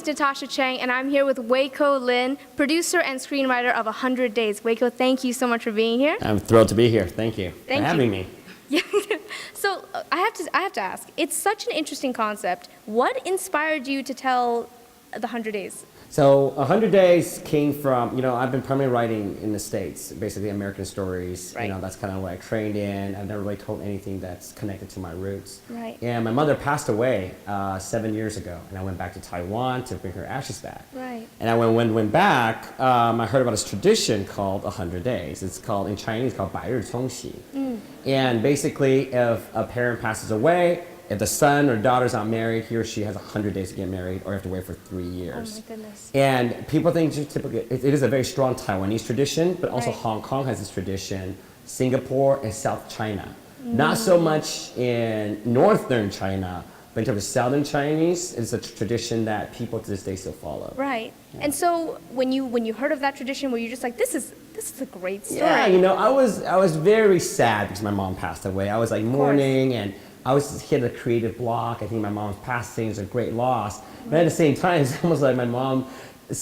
is Natasha Chang, and I'm here with Weiko Lin, producer and screenwriter of 100 Days. Weiko, thank you so much for being here. I'm thrilled to be here. Thank you for having me. Yeah. So I have to ask, it's such an interesting concept. What inspired you to tell the 100 Days? So 100 Days came from, I've been primarily writing in the States, basically American stories. Right. That's kind of what I trained in. I've never really told anything that's connected to my roots. Right. And my mother passed away 7 years ago, and I went back to Taiwan to bring her ashes back. Right. And I went back, I heard about this tradition called 100 Days. It's called, in Chinese, called 百日冲洗. And basically, if a parent passes away, if the son or daughter's not married, he or she has 100 days to get married, or you have to wait for 3 years. Oh my goodness. And people think typically it is a very strong Taiwanese tradition, but also Right. Hong Kong has this tradition, Singapore and South China. Not so much in northern China, but in terms of southern Chinese, it's a tradition that people to this day still follow. Right. And so when you heard of that tradition, were you just like, this is a great story? Yeah, I was very sad because my mom passed away. I was like mourning, and I was hit a creative block. I think my mom's passing is a great loss. But at the same time, it's almost like my mom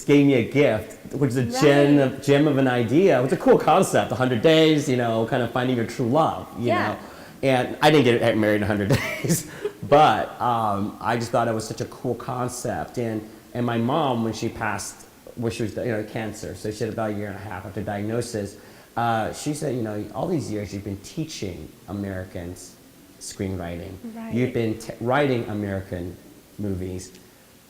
gave me a gift, which is a gem of an idea. It was a cool concept, 100 days, kind of finding your true love, you know. And I didn't get married in 100 days, but I just thought it was such a cool concept. And my mom, when she passed, she was cancer, so she had about a year and a half after diagnosis, she said, all these years you've been teaching Americans screenwriting. Right. You've been writing American movies.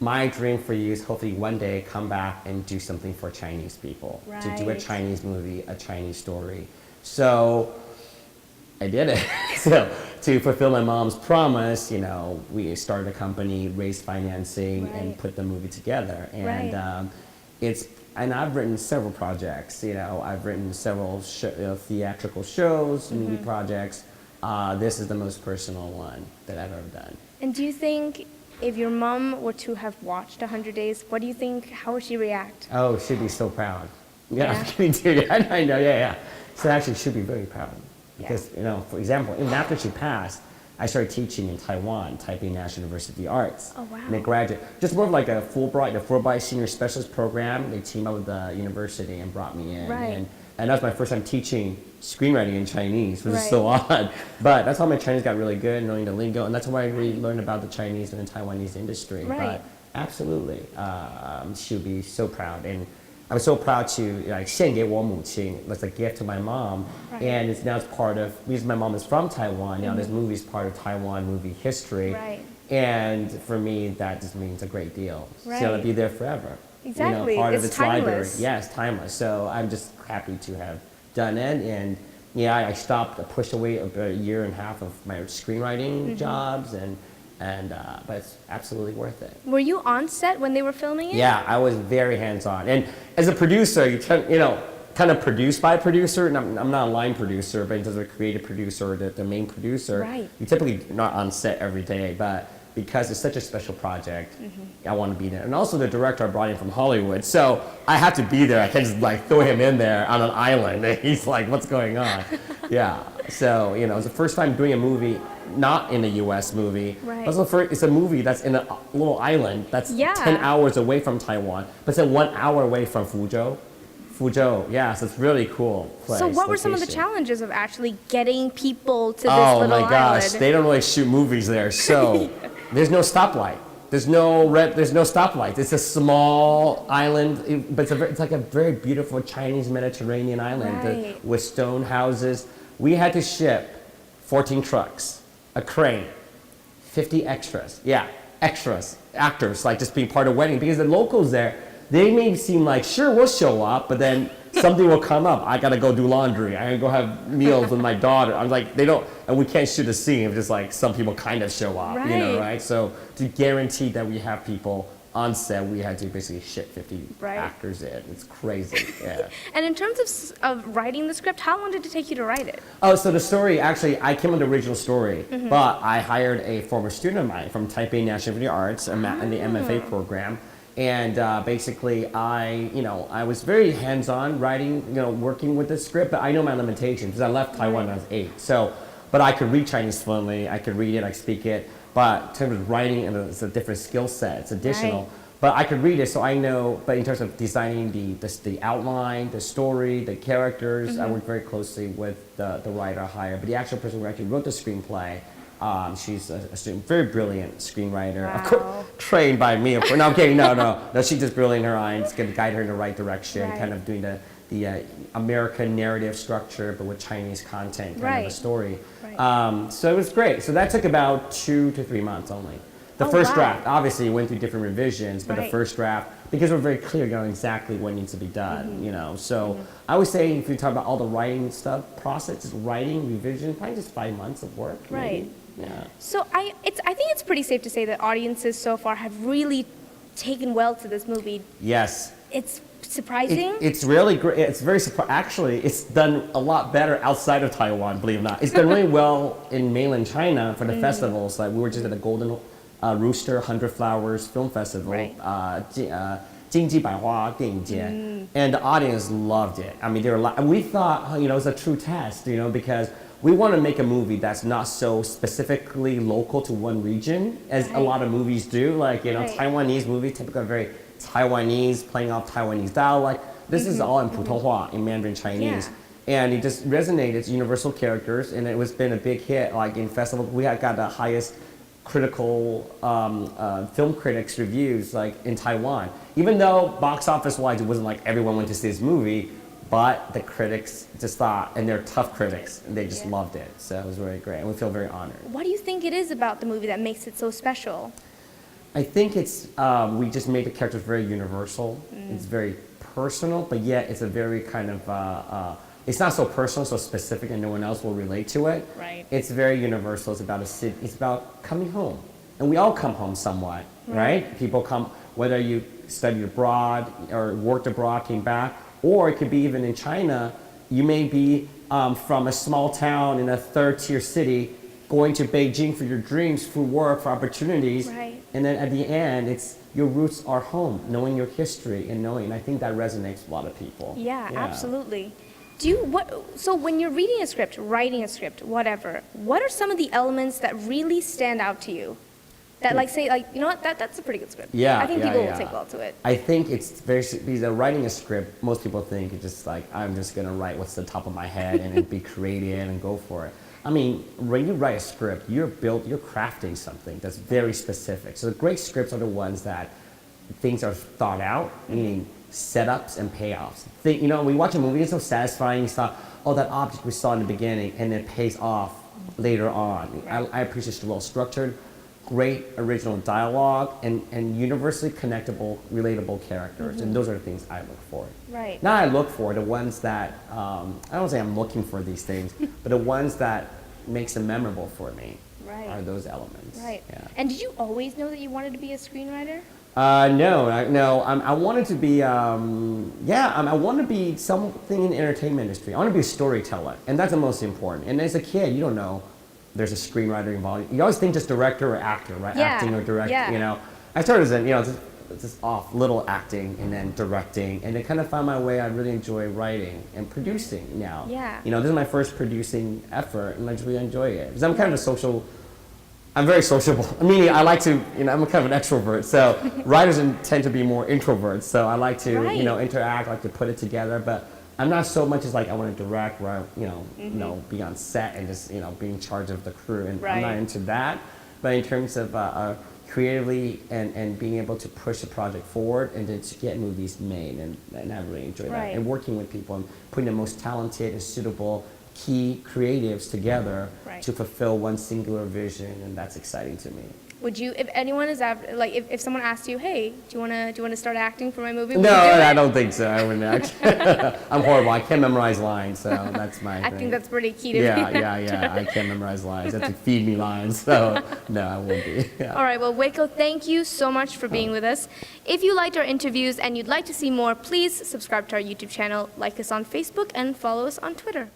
My dream for you is hopefully one day come back and do something for Chinese people. Right. To do a Chinese movie, a Chinese story. So I did it. So to fulfill my mom's promise, we started a company, raised financing, and put the movie together. And and I've written several projects. I've written several theatrical shows, movie projects. This is the most personal one that I've ever done. And do you think if your mom were to have watched 100 Days, what do you think, how would she react? Oh, she'd be so proud. Yeah, I'm kidding too. I know, yeah. So actually, she'd be very proud. Because, for example, even after she passed, I started teaching in Taiwan, Taipei National University of Arts. Oh, wow. And I graduated, just more of like a Fulbright senior specialist program. They teamed up with the university and brought me in. Right. And that was my first time teaching screenwriting in Chinese, which is so odd. But that's how my Chinese got really good, knowing the lingo, and that's how I really learned about the Chinese and the Taiwanese industry. Right. But absolutely, she would be so proud. And I'm so proud to 献给我母亲, that's a gift to my mom. Right. And it's part of, because my mom is from Taiwan, now this movie is part of Taiwan movie history. Right. And for me, that just means a great deal. Right. So it'll be there forever. Exactly. Part It's of its timeless. library. Yeah, it's timeless. So I'm just happy to have done it. And I stopped, pushed away about a year and a half of my screenwriting jobs, but it's absolutely worth it. Were you on set when they were filming it? Yeah, I was very hands-on. And as a producer, you kind of produced by a producer, and I'm not a line producer, but as a creative producer, the main producer, Right. you're typically not on set every day, but because it's such a special project, I want to be there. And also the director I brought in from Hollywood, so I have to be there. I can't just throw him in there on an island. And he's like, what's going on? Yeah, so it was the first time doing a movie, not in a US movie. Right. It's a movie that's in a little island that's 10 hours away from Taiwan, but it's 1 hour away from Fuzhou. Yeah, so it's really cool place. So what were some of the challenges of actually getting people to this little little island? Oh my gosh, island? they don't really shoot movies there, so there's no stoplight. There's no stoplight. It's a small island, but it's like a very beautiful Chinese Mediterranean island with stone houses. We had to ship 14 trucks, a crane, 50 extras. Yeah, extras, actors, just being part of wedding, because the locals there, they may seem like, sure, we'll show up, but then something will come up. I gotta go do laundry. I gotta go have meals with my daughter. I'm like, they don't, and we can't shoot a scene if just some people kind of show up, right? So to guarantee that we have people on set, we had to basically ship 50 actors in. It's crazy, yeah. And in terms of writing the script, how long did it take you to write it? Oh, so the story, actually, I came up with the original story, but I hired a former student of mine from Taipei National University of Arts in the MFA program. And basically, I was very hands-on writing, working with the script, but I know my limitations because I left Taiwan when I was 8. So, but I could read Chinese fluently, I could read it, I speak it, but in terms of writing, it's a different skill set, it's additional. But I could read it, so I know. But in terms of designing the outline, the story, the characters, I work very closely with the writer I hired. But the actual person who actually wrote the screenplay, she's a very brilliant screenwriter. Wow. Of course, trained by me. Of course. No, I'm kidding. No. She's just brilliant in her eye. It's going to guide her in the right direction, Right. kind of doing the American narrative structure, but with Chinese content, kind of a story. Right. So it was great. So that took about 2 to 3 months only. The first draft, obviously, went through different revisions, but the first draft, because we're very clear, exactly what needs to be done, So I would say, if you talk about all the writing stuff, process, just writing, revision, probably just 5 months of work. Right. Maybe. Yeah. So I think it's pretty safe to say that audiences so far have really taken well to this movie. Yes. It's surprising. It's really great. It's very surprising. Actually, it's done a lot better outside of Taiwan, believe it or not. It's done really well in mainland China for the festivals. Like we were just at the Golden Rooster 100 Flowers Film Festival, Right. 经济百花电影节, and the audience loved it. I mean, they were like, we thought, it was a true test, because we want to make a movie that's not so specifically local to one region as a lot of movies do. Like, Right. Taiwanese movies, typically very Taiwanese, playing off Taiwanese dialect. This is all in Putonghua, in Mandarin Chinese. Yeah. And it just resonated. It's universal characters, and it was been a big hit. Like in festival, we had got the highest critical film critics reviews like in Taiwan. Even though box office wise, it wasn't like everyone went to see this movie, but the critics just thought, and they're tough critics, and they just loved it. So it was really great, and we feel very honored. What do you think it is about the movie that makes it so special? I think it's we just made the characters very universal. It's very personal, but yet it's a very kind of it's not so personal, so specific, and no one else will relate to it. Right. It's very universal. It's about a city. It's about coming home, and we all come home somewhat, right? People come, whether you studied abroad or worked abroad, came back, or it could be even in China. You may be from a small town in a third-tier city, going to Beijing for your dreams, for work, for opportunities, Right. and then at the end, it's your roots are home, knowing your history and knowing. I think that resonates with a lot of people. Yeah, absolutely. So when you're reading a script, writing a script, whatever, what are some of the elements that really stand out to you? That that's a pretty good script. Yeah, I think yeah, people yeah. will take well to it. I think it's very, because writing a script, most people think it's just like, I'm just gonna write what's the top of my head and then be creative and go for it. I mean, when you write a script, you're crafting something that's very specific. So the great scripts are the ones that things are thought out, meaning setups and payoffs. When we watch a movie, it's so satisfying. You saw, that object we saw in the beginning, and it pays off later on. I appreciate it's well structured, great original dialogue, and universally connectable, relatable characters. And those are the things I look for. Right. Now I look for the ones that, I don't say I'm looking for these things, but the ones that makes them memorable for me are those elements. Right. Yeah. And did you always know that you wanted to be a screenwriter? No. I wanted to be, I want to be something in the entertainment industry. I want to be a storyteller, and that's the most important. And as a kid, you don't know there's a screenwriter involved. You always think just director or actor, right? Yeah. Acting or directing, Yeah. I started as just off little acting and then directing, and then kind of found my way. I really enjoy writing and producing now. Yeah. This is my first producing effort, and I just really enjoy it. Because I'm kind of I'm very sociable. Meaning I like to, I'm a kind of an extrovert. So writers tend to be more introverts. So I like to, interact, like to put it together. But I'm not so much as like I want to direct, where be on set and just be in charge of the crew. And I'm not into that. But in terms of creatively and being able to push the project forward and to get movies made, and I really enjoy that. And working with people and putting the most talented and suitable key creatives together to fulfill one singular vision, and that's exciting to me. Would you, if anyone is if someone asked you, hey, do you want to start acting for my movie? No, I don't think so. I wouldn't act. I'm horrible. I can't memorize lines, so that's my I thing. think that's pretty key to me. Yeah. I can't memorize lines. You have to feed me lines, so no, I won't be. Yeah. All right, well, Weiko, thank you so much for being with us. If you liked our interviews and you'd like to see more, please subscribe to our YouTube channel, like us on Facebook, and follow us on Twitter.